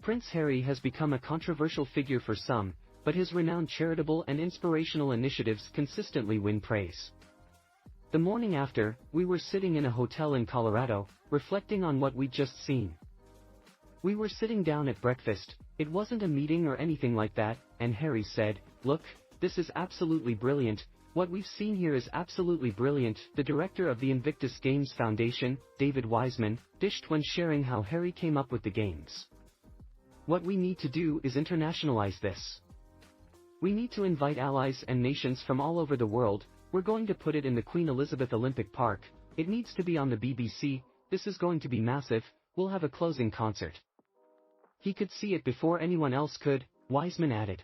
Prince Harry has become a controversial figure for some, but his renowned charitable and inspirational initiatives consistently win praise. The morning after, we were sitting in a hotel in Colorado, reflecting on what we'd just seen. We were sitting down at breakfast. It wasn't a meeting or anything like that, and Harry said, "Look, this is absolutely brilliant. What we've seen here is absolutely brilliant." The director of the Invictus Games Foundation, David Wiseman, dished when sharing how Harry came up with the games. "What we need to do is internationalize this. We need to invite allies and nations from all over the world. We're going to put it in the Queen Elizabeth Olympic Park. It needs to be on the BBC. This is going to be massive. We'll have a closing concert." He could see it before anyone else could, Wiseman added.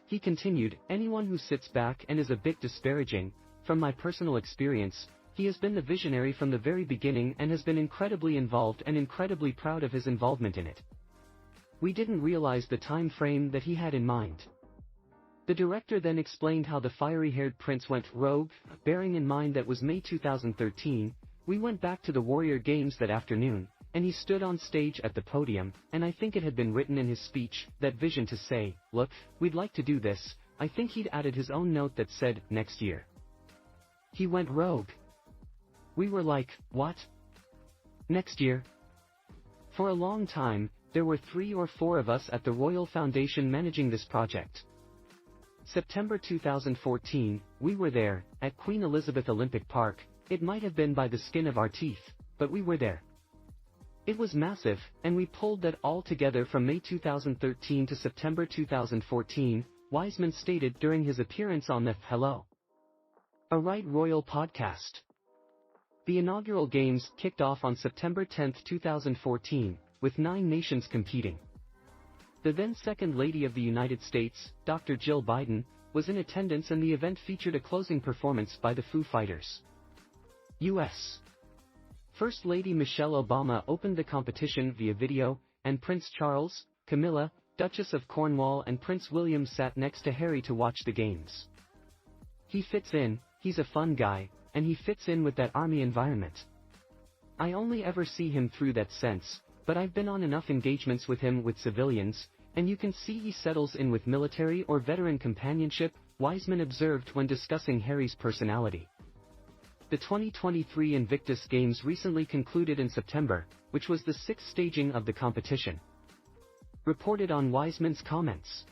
He continued, "Anyone who sits back and is a bit disparaging, from my personal experience, he has been the visionary from the very beginning and has been incredibly involved and incredibly proud of his involvement in it. We didn't realize the time frame that he had in mind." The director then explained how the fiery-haired prince went rogue, bearing in mind that was May 2013, "We went back to the Warrior Games that afternoon, and he stood on stage at the podium, and I think it had been written in his speech, that vision to say, 'Look, we'd like to do this.' I think he'd added his own note that said, 'next year.' He went rogue." We were like, "What? Next year?" For a long time, there were 3 or 4 of us at the Royal Foundation managing this project. September 2014, we were there, at Queen Elizabeth Olympic Park. It might have been by the skin of our teeth, but we were there. It was massive, and we pulled that all together from May 2013 to September 2014, Wiseman stated during his appearance on the Hello, A Right Royal podcast. The inaugural games kicked off on September 10, 2014, with 9 nations competing. The then Second Lady of the United States, Dr. Jill Biden, was in attendance, and the event featured a closing performance by the Foo Fighters. U.S. First Lady Michelle Obama opened the competition via video, and Prince Charles, Camilla, Duchess of Cornwall and Prince William sat next to Harry to watch the games. He fits in, he's a fun guy, and he fits in with that army environment. I only ever see him through that sense, but I've been on enough engagements with him with civilians, and you can see he settles in with military or veteran companionship, Wiseman observed when discussing Harry's personality. The 2023 Invictus Games recently concluded in September, which was the 6th staging of the competition. Reported on Wiseman's comments.